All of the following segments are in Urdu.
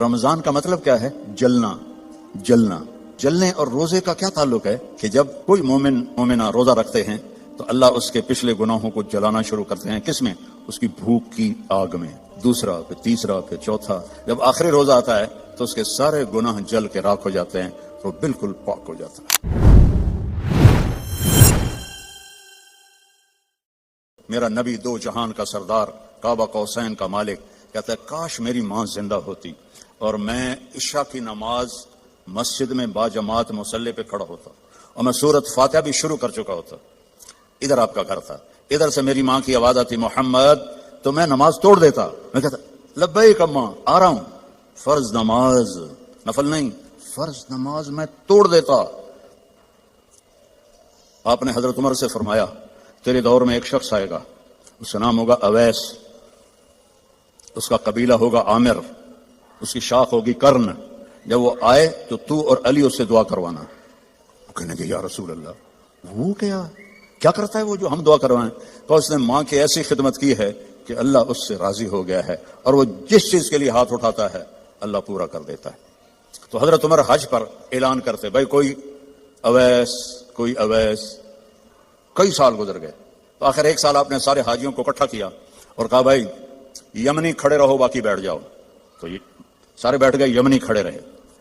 رمضان کا مطلب کیا ہے؟ جلنا، جلنا۔ جلنے اور روزے کا کیا تعلق ہے کہ جب کوئی مومنہ روزہ رکھتے ہیں تو اللہ اس کے پچھلے گناہوں کو جلانا شروع کرتے ہیں۔ کس میں؟ اس کی بھوک کی آگ میں۔ دوسرا، پھر تیسرا، پھر چوتھا۔ جب آخری روزہ آتا ہے تو اس کے سارے گناہ جل کے راکھ ہو جاتے ہیں، وہ بالکل پاک ہو جاتا ہے۔ میرا نبی دو جہان کا سردار، کعبہ قوسین کا مالک، کہتا ہے کاش میری ماں زندہ ہوتی اور میں عشاء کی نماز مسجد میں باجماعت مصلی پہ کھڑا ہوتا اور میں سورۃ فاتحہ بھی شروع کر چکا ہوتا۔ ادھر آپ کا گھر تھا، ادھر سے میری ماں کی آواز آتی محمد، تو میں نماز توڑ دیتا۔ میں کہتا لبیک اماں، آ رہا ہوں۔ فرض نماز، نفل نہیں، فرض نماز میں توڑ دیتا۔ آپ نے حضرت عمر سے فرمایا تیرے دور میں ایک شخص آئے گا، اس کا نام ہوگا اویس، اس کا قبیلہ ہوگا عامر، اس کی شاخ ہوگی کرن۔ جب وہ آئے تو اور علی اس سے دعا کروانا۔ وہ کہنے کہ یا رسول اللہ، وہ کیا کرتا ہے وہ جو ہم دعا کروائیں؟ تو اس نے ماں کی ایسی خدمت کی ہے کہ اللہ اس سے راضی ہو گیا ہے، اور وہ جس چیز کے لیے ہاتھ اٹھاتا ہے اللہ پورا کر دیتا ہے۔ تو حضرت عمر حج پر اعلان کرتے بھائی کوئی اویس، کوئی اویس۔ کئی سال گزر گئے تو آخر ایک سال آپ نے سارے حاجیوں کو اکٹھا کیا اور کہا بھائی یمنی کھڑے رہو باقی بیٹھ جاؤ۔ تو یہ سارے بیٹھ گئے، یمنی کھڑے رہے۔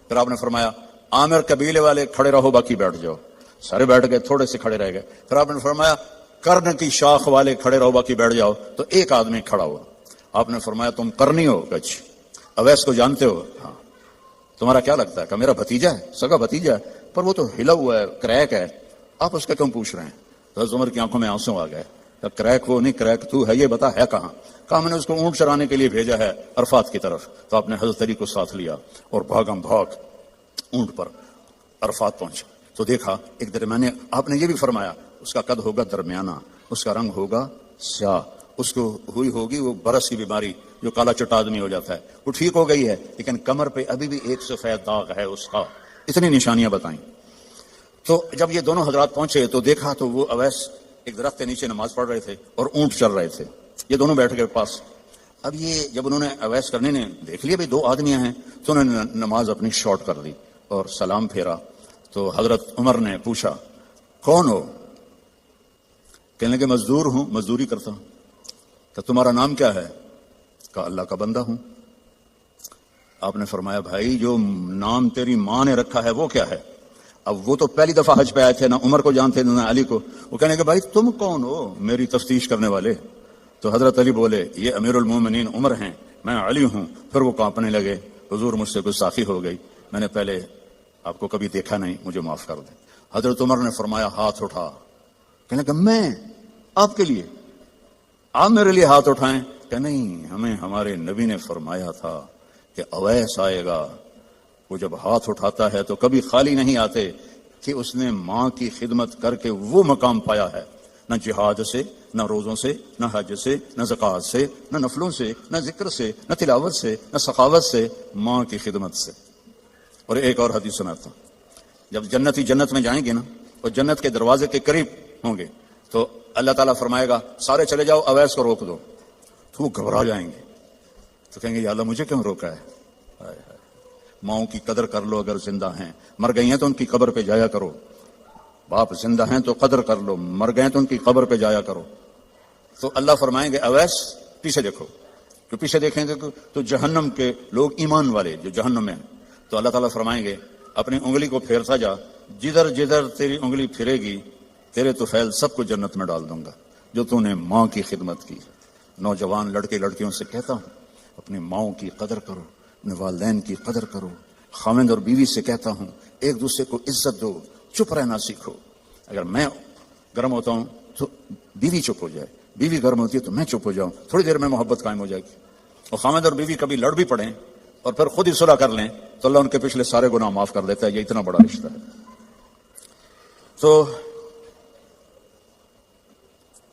پھر آپ نے فرمایا عامر قبیلے والے کھڑے رہو باقی بیٹھ جاؤ۔ سارے بیٹھ گئے، تھوڑے سے کھڑے رہ گئے۔ پھر آپ نے فرمایا کرن کی شاخ والے کھڑے رہو باقی بیٹھ جاؤ۔ تو ایک آدمی کھڑا ہوا۔ آپ نے فرمایا تم کرنی ہو؟ گچ اویس کو جانتے ہو؟ ہاں۔ تمہارا کیا لگتا ہے؟ کہ میرا بھتیجا ہے، سگا بھتیجا ہے، پر وہ تو ہلا ہوا ہے، کریک ہے، آپ اس کا کیوں پوچھ رہے ہیں؟ تو حضرت عمر کی آنکھوں میں آنسو آ گئے۔ کریک وہ نہیں، کریک تو ہے، یہ بتا ہے کہاں؟ کہا میں نے اس کو اونٹ چرانے کے لیے بھیجا ہے عرفات کی طرف۔ تو آپ نے حضرت علی کو ساتھ لیا اور بھاگم بھاگ اونٹ پر عرفات پہنچے تو دیکھا ایک درمیانے، آپ نے یہ بھی فرمایا اس کا قد ہوگا درمیانہ، اس کا رنگ ہوگا سیاہ، اس کو ہوئی ہوگی وہ برس کی بیماری جو کالا چٹا آدمی ہو جاتا ہے، وہ ٹھیک ہو گئی ہے، لیکن کمر پہ ابھی بھی ایک سفید داغ ہے اس کا۔ اتنی نشانیاں بتائیں۔ تو جب یہ دونوں حضرات پہنچے تو دیکھا تو وہ اویس ایک درخت کے نیچے نماز پڑھ رہے تھے اور اونٹ چل رہے تھے، یہ دونوں بیٹھ گئے پاس۔ اب یہ جب انہوں نے اویس کرنے نے دیکھ لیا بھئی دو آدمیاں ہیں، تو انہوں نے نماز اپنی شارٹ کر دی اور سلام پھیرا۔ تو حضرت عمر نے پوچھا کون ہو؟ کہنے لگے مزدور ہوں، مزدوری کرتا ہوں۔ کہ تمہارا نام کیا ہے؟ کہا اللہ کا بندہ ہوں۔ آپ نے فرمایا بھائی جو نام تیری ماں نے رکھا ہے وہ کیا ہے؟ اب وہ تو پہلی دفعہ حج پہ آئے تھے، نہ عمر کو جانتے نہ علی کو۔ وہ کہنے کہ بھائی تم کون ہو میری تفتیش کرنے والے؟ تو حضرت علی بولے یہ امیر المومنین عمر ہیں، میں علی ہوں۔ پھر وہ کانپنے لگے، حضور مجھ سے گستاخی ہو گئی، میں نے پہلے آپ کو کبھی دیکھا نہیں، مجھے معاف کر دیں۔ حضرت عمر نے فرمایا ہاتھ اٹھا۔ کہنے کہ میں آپ کے لیے؟ آپ میرے لیے ہاتھ اٹھائیں؟ کہ نہیں، ہمیں ہمارے نبی نے فرمایا تھا کہ اویس آئے گا، وہ جب ہاتھ اٹھاتا ہے تو کبھی خالی نہیں آتے، کہ اس نے ماں کی خدمت کر کے وہ مقام پایا ہے، نہ جہاد سے، نہ روزوں سے، نہ حج سے، نہ زکوٰۃ سے، نہ نفلوں سے، نہ ذکر سے، نہ تلاوت سے، نہ سخاوت سے، ماں کی خدمت سے۔ اور ایک اور حدیث سناتا ہوں، جب جنتی جنت میں جائیں گے نا اور جنت کے دروازے کے قریب ہوں گے تو اللہ تعالیٰ فرمائے گا سارے چلے جاؤ، اویس کو روک دو۔ تو وہ گھبرا جائیں گے، تو کہیں گے یا اللہ مجھے کیوں روکا ہے؟ ماؤں کی قدر کر لو اگر زندہ ہیں، مر گئی ہیں تو ان کی قبر پہ جایا کرو۔ باپ زندہ ہیں تو قدر کر لو، مر گئے تو ان کی قبر پہ جایا کرو۔ تو اللہ فرمائیں گے اویس پیچھے دیکھو، جو پیچھے دیکھیں گے تو جہنم کے لوگ ایمان والے جو جہنم میں ہیں، تو اللہ تعالیٰ فرمائیں گے اپنی انگلی کو پھیرتا جا، جدھر جدھر تیری انگلی پھرے گی تیرے تو فیل سب کو جنت میں ڈال دوں گا جو تو نے ماں کی خدمت کی۔ نوجوان لڑکے لڑکیوں سے کہتا ہوں اپنی ماؤں کی قدر کرو، اپنے والدین کی قدر کرو۔ خاوند اور بیوی سے کہتا ہوں ایک دوسرے کو عزت دو، چپ رہنا سیکھو۔ اگر میں گرم ہوتا ہوں تو بیوی چپ ہو جائے، بیوی گرم ہوتی ہے تو میں چپ ہو جاؤں، تھوڑی دیر میں محبت قائم ہو جائے گی۔ اور خاوند اور بیوی کبھی لڑ بھی پڑیں اور پھر خود ہی صلح کر لیں تو اللہ ان کے پچھلے سارے گناہ معاف کر دیتا ہے۔ یہ اتنا بڑا رشتہ ہے۔ تو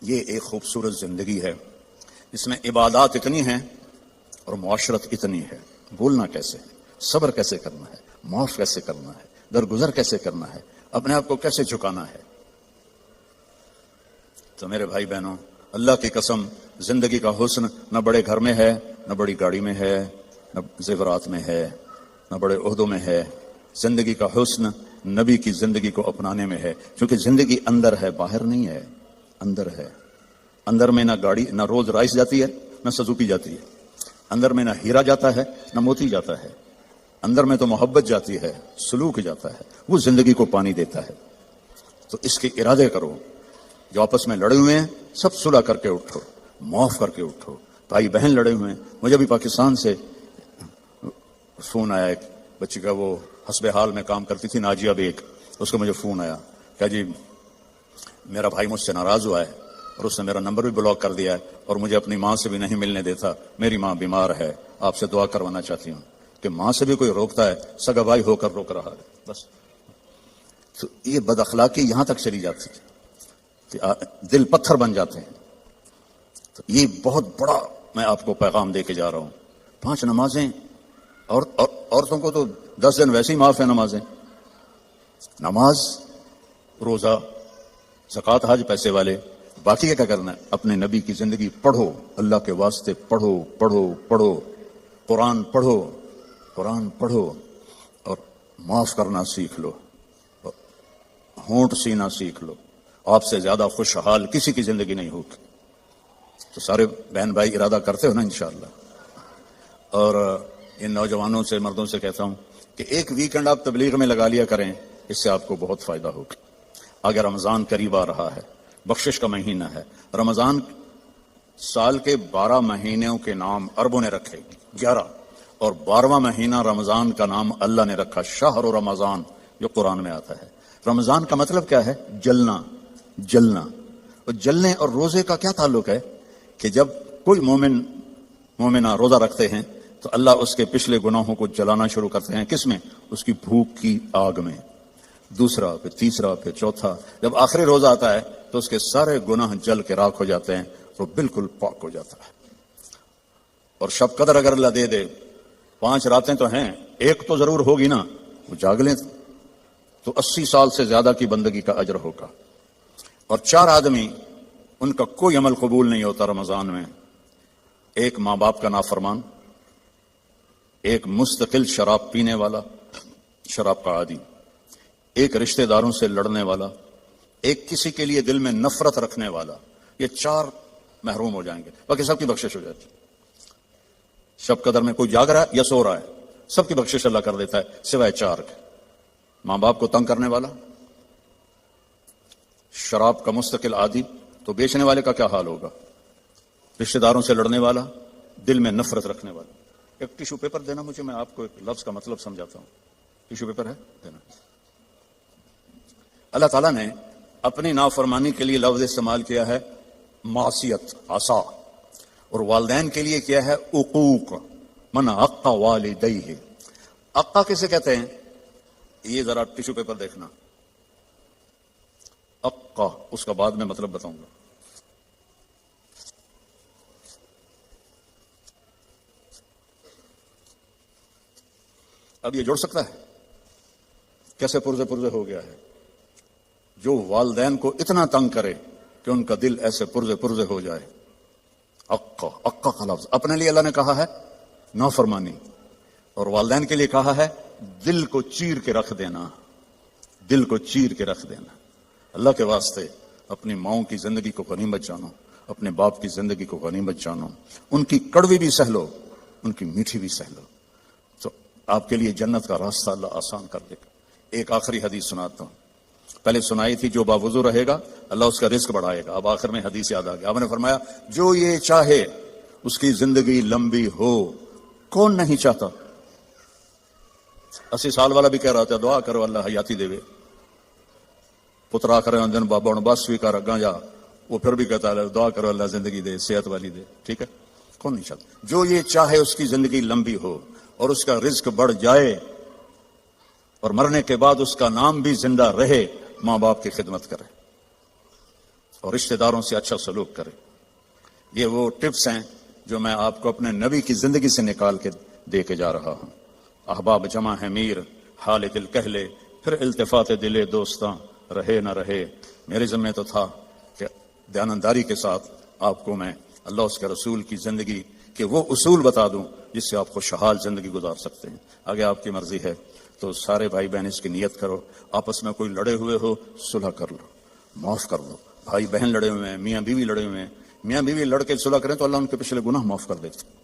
یہ ایک خوبصورت زندگی ہے، اس میں عبادات اتنی ہیں اور معاشرت اتنی ہے۔ بولنا کیسے ہے، صبر کیسے کرنا ہے، معاف کیسے کرنا ہے، درگزر کیسے کرنا ہے، اپنے آپ کو کیسے جھکانا ہے۔ تو میرے بھائی بہنوں، اللہ کی قسم زندگی کا حسن نہ بڑے گھر میں ہے، نہ بڑی گاڑی میں ہے، نہ زیورات میں ہے، نہ بڑے عہدوں میں ہے. زندگی کا حسن نبی کی زندگی کو اپنانے میں ہے، کیونکہ زندگی اندر ہے، باہر نہیں ہے، اندر ہے. اندر میں نہ گاڑی، نہ رولز رائس جاتی ہے، نہ سزوکی جاتی ہے. اندر میں نہ ہیرا جاتا ہے، نہ موتی جاتا ہے. اندر میں تو محبت جاتی ہے، سلوک جاتا ہے، وہ زندگی کو پانی دیتا ہے. تو اس کے ارادے کرو. جو آپس میں لڑے ہوئے ہیں سب صلح کر کے اٹھو، معاف کر کے اٹھو. بھائی بہن لڑے ہوئے ہیں. مجھے بھی پاکستان سے فون آیا ایک بچی کا، وہ حسب حال میں کام کرتی تھی، ناجیہ بیگ. اس کا مجھے فون آیا کہ جی میرا بھائی مجھ سے ناراض ہوا ہے اور اس نے میرا نمبر بھی بلاک کر دیا ہے اور مجھے اپنی ماں سے بھی نہیں ملنے دیتا. میری ماں بیمار ہے، آپ سے دعا کروانا چاہتی ہوں. کہ ماں سے بھی کوئی روکتا ہے، سگا بھائی ہو کر روک رہا ہے. بس تو یہ بد اخلاقی یہاں تک چلی جاتی ہے کہ دل پتھر بن جاتے ہیں. تو یہ بہت بڑا میں آپ کو پیغام دے کے جا رہا ہوں. 5 نمازیں، اور عورتوں کو تو 10 دن ویسے ہی معاف ہے. نمازیں، نماز، روزہ، زکوٰۃ، حج، پیسے والے. باقی کیا کرنا ہے؟ اپنے نبی کی زندگی پڑھو، اللہ کے واسطے پڑھو پڑھو پڑھو. قرآن پڑھو، قرآن پڑھو، اور معاف کرنا سیکھ لو، ہونٹ سینا سیکھ لو. آپ سے زیادہ خوشحال کسی کی زندگی نہیں ہوگی. تو سارے بہن بھائی ارادہ کرتے ہو نا انشاءاللہ. اور ان نوجوانوں سے، مردوں سے کہتا ہوں کہ ایک ویکنڈ آپ تبلیغ میں لگا لیا کریں، اس سے آپ کو بہت فائدہ ہوگا. اگر رمضان قریب آ رہا ہے، بخشش کا مہینہ ہے. رمضان سال کے 12 مہینوں کے نام عربوں نے رکھے، 11، اور 12واں مہینہ رمضان کا نام اللہ نے رکھا، شہر رمضان، جو قرآن میں آتا ہے. رمضان کا مطلب کیا ہے؟ جلنا، جلنا. اور جلنے اور روزے کا کیا تعلق ہے؟ کہ جب کوئی مومنہ روزہ رکھتے ہیں تو اللہ اس کے پچھلے گناہوں کو جلانا شروع کرتے ہیں. کس میں؟ اس کی بھوک کی آگ میں. دوسرا، پھر تیسرا، پھر چوتھا. جب آخری روزہ آتا ہے تو اس کے سارے گناہ جل کے راکھ ہو جاتے ہیں، وہ بالکل پاک ہو جاتا ہے. اور شب قدر اگر اللہ دے دے، 5 راتیں تو ہیں، ایک تو ضرور ہوگی نا، وہ جاگ لیں تو 80 سال سے زیادہ کی بندگی کا اجر ہوگا. اور 4 آدمی، ان کا کوئی عمل قبول نہیں ہوتا رمضان میں. ایک ماں باپ کا نافرمان، ایک مستقل شراب پینے والا، شراب کا عادی، ایک رشتہ داروں سے لڑنے والا، ایک کسی کے لیے دل میں نفرت رکھنے والا. یہ 4 محروم ہو جائیں گے، باقی سب کی بخشش ہو جاتی. شب قدر میں کوئی جاگ رہا ہے یا سو رہا ہے، سب کی بخشش اللہ کر دیتا ہے سوائے 4 کے. ماں باپ کو تنگ کرنے والا، شراب کا مستقل عادی، تو بیچنے والے کا کیا حال ہوگا؟ رشتہ داروں سے لڑنے والا، دل میں نفرت رکھنے والا. ایک ٹیشو پیپر دینا مجھے، میں آپ کو ایک لفظ کا مطلب سمجھاتا ہوں. ٹیشو پیپر ہے دینا. اللہ تعالیٰ نے اپنی نافرمانی کے لیے لفظ استعمال کیا ہے معصیت، عصا، اور والدین کے لیے کیا ہے عقوق. من عق والدیہ. عقا کسے کہتے ہیں؟ یہ ذرا ٹیشو پیپر دیکھنا. عقا، اس کا بعد میں مطلب بتاؤں گا. اب یہ جڑ سکتا ہے؟ کیسے پرزے ہو گیا ہے. جو والدین کو اتنا تنگ کرے کہ ان کا دل ایسے پرزے ہو جائے. عقا، عقا کا لفظ اپنے لیے اللہ نے کہا ہے نافرمانی، اور والدین کے لیے کہا ہے دل کو چیر کے رکھ دینا، دل کو چیر کے رکھ دینا. اللہ کے واسطے اپنی ماؤں کی زندگی کو غنیمت جانو، اپنے باپ کی زندگی کو غنیمت جانو. ان کی کڑوی بھی سہ لو، ان کی میٹھی بھی سہ لو، تو آپ کے لیے جنت کا راستہ اللہ آسان کر دے گا. ایک آخری حدیث سناتا ہوں. پہلے سنائی تھی جو باوضو رہے گا اللہ اس کا رزق بڑھائے گا. اب آخر میں حدیث یاد آ گیا. آپ نے فرمایا جو یہ چاہے اس کی زندگی لمبی ہو. کون نہیں چاہتا؟ 80 سال والا بھی کہہ رہا تھا دعا کرو اللہ حیاتی دے. پترا کرے دن بابا بس بھی کر اگاں جا، وہ پھر بھی کہتا ہے دعا کرو اللہ زندگی دے، صحت والی دے. ٹھیک ہے، کون نہیں چاہتا؟ جو یہ چاہے اس کی زندگی لمبی ہو اور اس کا رزق بڑھ جائے اور مرنے کے بعد اس کا نام بھی زندہ رہے، ماں باپ کی خدمت کرے اور رشتہ داروں سے اچھا سلوک کرے. یہ وہ ٹپس ہیں جو میں آپ کو اپنے نبی کی زندگی سے نکال کے دے کے جا رہا ہوں. احباب جمع ہے میر، حال دل کہہ لے، پھر التفات دلے دوستاں رہے نہ رہے. میرے ذمہ تو تھا کہ دیانتداری کے ساتھ آپ کو میں اللہ اس کے رسول کی زندگی کے وہ اصول بتا دوں جس سے آپ خوشحال زندگی گزار سکتے ہیں. آگے آپ کی مرضی ہے تو سارے بھائی بہن اس کی نیت کرو. آپس میں کوئی لڑے ہوئے ہو صلح کر لو, معاف کر دو. بھائی بہن لڑے ہوئے ہیں, میاں بیوی لڑے ہوئے ہیں, میاں بیوی لڑ کے صلح کریں تو اللہ ان کے پچھلے گناہ معاف کر دیتے.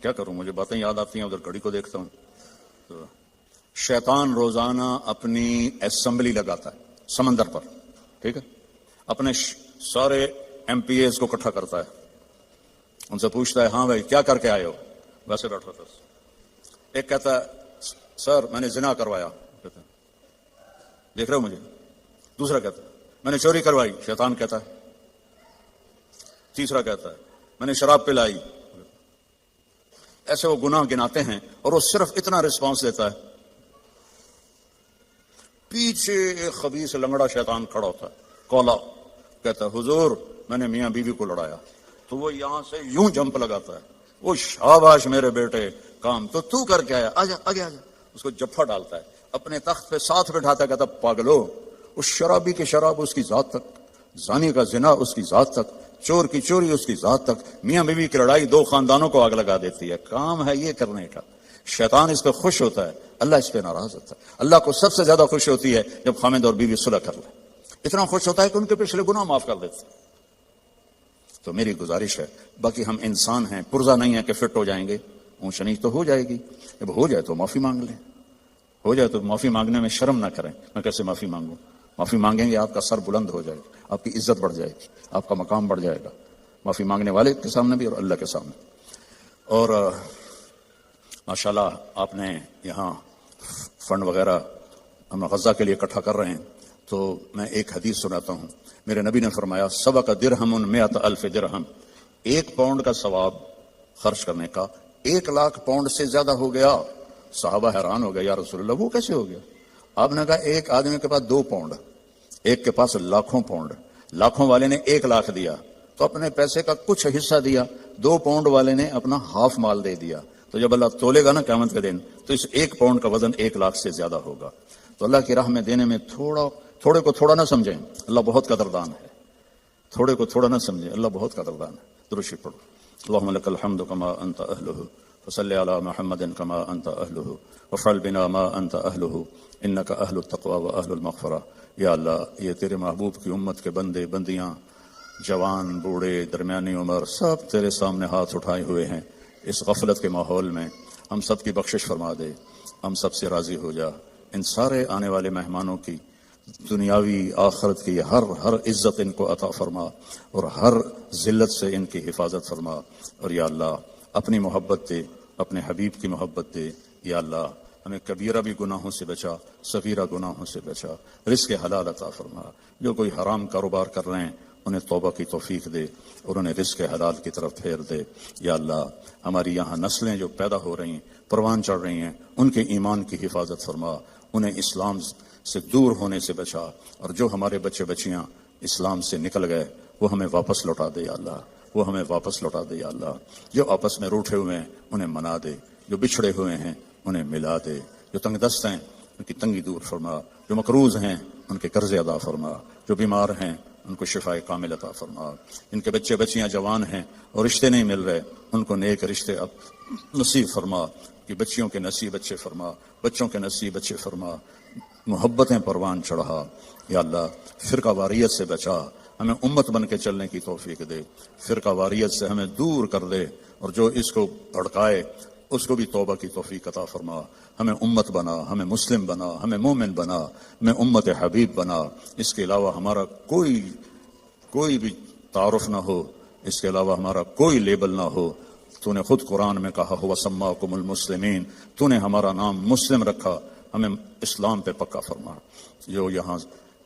کیا کروں, مجھے باتیں یاد آتی ہیں, ادھر گھڑی کو دیکھتا ہوں. تو شیطان روزانہ اپنی اسمبلی لگاتا ہے سمندر پر, ٹھیک ہے, اپنے سارے ایم پی ایز کو اکٹھا کرتا ہے, ان سے پوچھتا ہے ہاں بھائی کیا کر کے آئے ہو. ویسے بیٹھا تھا, ایک کہتا ہے سر میں نے زنا کروایا, کہتا ہے دیکھ رہے ہو مجھے. دوسرا کہتا ہے میں نے چوری کروائی, شیطان کہتا ہے. تیسرا کہتا ہے میں نے شراب پلائی. ایسے وہ گناہ گناتے ہیں اور وہ صرف اتنا رسپانس دیتا ہے. پیچھے ایک خبیث لنگڑا شیطان کھڑا ہوتا ہے, کولا, کہتا ہے حضور میں نے میاں بیوی کو لڑایا. تو وہ یہاں سے یوں جمپ لگاتا ہے, وہ شاباش میرے بیٹے, کام تو کر کے آیا, آجا آگے آجا. اس کو جفا ڈالتا ہے, اپنے تخت پہ ساتھ بٹھاتا ہے, کہتا پاگلو, اس شرابی کی شراب اس کی ذات تک, زانی کا زنا اس کی ذات تک, چور کی چوری اس کی ذات تک, میاں بیوی کی لڑائی 2 خاندانوں کو آگ لگا دیتی ہے. کام ہے یہ کرنے کا. شیطان اس پہ خوش ہوتا ہے, اللہ اس پہ ناراض ہوتا ہے. اللہ کو سب سے زیادہ خوشی ہوتی ہے جب خامد اور بیوی صلح کر لے. اتنا خوش ہوتا ہے کہ ان کے پچھلے گناہ معاف کر دیتے. تو میری گزارش ہے, باقی ہم انسان ہیں, پرزا نہیں ہے کہ فٹ ہو جائیں گے. اونچ نیچ تو ہو جائے گی, جب ہو جائے تو معافی مانگ لیں. ہو جائے تو معافی مانگنے میں شرم نہ کریں. میں کیسے معافی مانگوں؟ معافی مانگیں گے آپ کا سر بلند ہو جائے گا, آپ کی عزت بڑھ جائے گی, آپ کا مقام بڑھ جائے گا, معافی مانگنے والے کے سامنے بھی اور اللہ کے سامنے. اور ماشاءاللہ آپ نے یہاں فنڈ وغیرہ ہم غزہ کے لیے اکٹھا کر رہے ہیں, تو میں ایک حدیث سناتا ہوں. میرے نبی نے فرمایا سبق درہم 100,000 درہم, 1 پاؤنڈ کا ثواب خرچ کرنے کا 1,00,000 پاؤنڈ سے زیادہ ہو گیا. صحابہ حیران ہو گیا, یا رسول اللہ وہ کیسے ہو گیا؟ آپ نے کہا ایک آدمی کے پاس 2 پاؤنڈ, ایک کے پاس لاکھوں پاؤنڈ. لاکھوں والے نے 1,00,000 دیا تو اپنے پیسے کا کچھ حصہ دیا, 2 پاؤنڈ والے نے اپنا ہاف مال دے دیا. تو جب اللہ تولے گا نا قیامت کے دن, تو اس 1 پاؤنڈ کا وزن 1,00,000 سے زیادہ ہوگا. تو اللہ کی راہ میں دینے میں تھوڑے کو تھوڑا نہ سمجھیں, اللہ بہت قدردان ہے. تھوڑے کو تھوڑا نہ سمجھیں, اللہ بہت قدردان ہے. درود شریف پڑھو. اللهم لك الحمد كما انت اهله فصل على محمد كما انت اهله وفعل بنا ما انت اهله انك اهل التقوى واهل المغفرة. یا اللہ, یہ تیرے محبوب کی امت کے بندے بندیاں, جوان بوڑھے درمیانی عمر, سب تیرے سامنے ہاتھ اٹھائے ہوئے ہیں. اس غفلت کے ماحول میں ہم سب کی بخشش فرما دے, ہم سب سے راضی ہو جا. ان سارے آنے والے مہمانوں کی دنیاوی آخرت کی ہر عزت ان کو عطا فرما, اور ہر ذلت سے ان کی حفاظت فرما. اور یا اللہ اپنی محبت دے, اپنے حبیب کی محبت دے. یا اللہ ہمیں کبیرہ بھی گناہوں سے بچا, صغیرہ گناہوں سے بچا. رزق حلال عطا فرما. جو کوئی حرام کاروبار کر رہے ہیں انہیں توبہ کی توفیق دے اور انہیں رزق حلال کی طرف پھیر دے. یا اللہ ہماری یہاں نسلیں جو پیدا ہو رہی ہیں, پروان چڑھ رہی ہیں, ان کے ایمان کی حفاظت فرما, انہیں اسلام سے دور ہونے سے بچا. اور جو ہمارے بچے بچیاں اسلام سے نکل گئے وہ ہمیں واپس لوٹا دے. یا اللہ وہ ہمیں واپس لوٹا دے. یا اللہ جو آپس میں روٹھے ہوئے ہیں انہیں منا دے, جو بچھڑے ہوئے ہیں انہیں ملا دے, جو تنگ دست ہیں ان کی تنگی دور فرما, جو مقروض ہیں ان کے قرض ادا فرما, جو بیمار ہیں ان کو شفاء کامل عطا فرما. ان کے بچے بچیاں جوان ہیں اور رشتے نہیں مل رہے, ان کو نیک رشتے نصیب فرما. کہ بچیوں کے نصیب اچھے فرما, بچوں کے نصیب اچھے فرما, محبتیں پروان چڑھا. یا اللہ فرقہ واریت سے بچا, ہمیں امت بن کے چلنے کی توفیق دے. فرقہ واریت سے ہمیں دور کر دے, اور جو اس کو بھڑکائے اس کو بھی توبہ کی توفیق عطا فرما. ہمیں امت بنا, ہمیں مسلم بنا, ہمیں مومن بنا, ہمیں امت حبیب بنا. اس کے علاوہ ہمارا کوئی بھی تعارف نہ ہو, اس کے علاوہ ہمارا کوئی لیبل نہ ہو. تو نے خود قرآن میں کہا ہوا سماکم المسلمین, تو نے ہمارا نام مسلم رکھا, ہمیں اسلام پہ پکا فرما. جو یہاں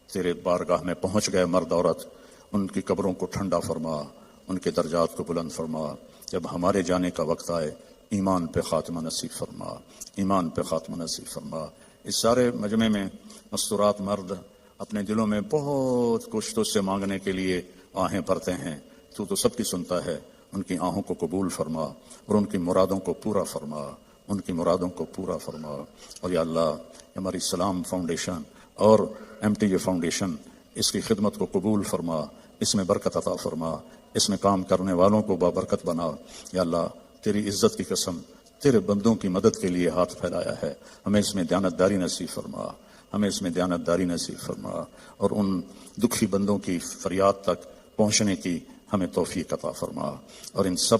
تیرے بارگاہ میں پہنچ گئے مرد عورت, ان کی قبروں کو ٹھنڈا فرما, ان کے درجات کو بلند فرما. جب ہمارے جانے کا وقت آئے ایمان پہ خاتمہ نصیب فرما, ایمان پہ خاتمہ نصیب فرما. اس سارے مجمع میں مستورات مرد اپنے دلوں میں بہت کچھ تو سے مانگنے کے لیے آہیں بھرتے ہیں. تو سب کی سنتا ہے, ان کی آہوں کو قبول فرما اور ان کی مرادوں کو پورا فرما, ان کی مرادوں کو پورا فرما. اور یا اللہ ہماری سلام فاؤنڈیشن اور MTJ فاؤنڈیشن, اس کی خدمت کو قبول فرما. اس میں برکت عطا فرما، اس میں کام کرنے والوں کو بابرکت بنا۔ یا اللہ تیری عزت کی قسم، تیرے بندوں کی مدد کے لیے ہاتھ پھیلایا ہے، ہمیں اس میں دیانتداری نصیب فرما، ہمیں اس میں دیانتداری نصیب فرما، اور ان دکھی بندوں کی فریاد تک پہنچنے کی ہمیں توفیق عطا فرما، اور ان سب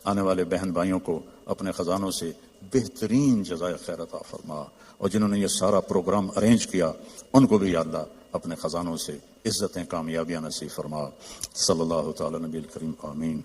آنے والے بہن بھائیوں کو اپنے خزانوں سے بہترین جزائے خیر عطا فرما، اور جنہوں نے یہ سارا پروگرام ارینج کیا ان کو بھی یا اللہ اپنے خزانوں سے عزتیں، کامیابیاں نصیب فرما۔ صلی اللہ تعالی نبی الکریم، آمین۔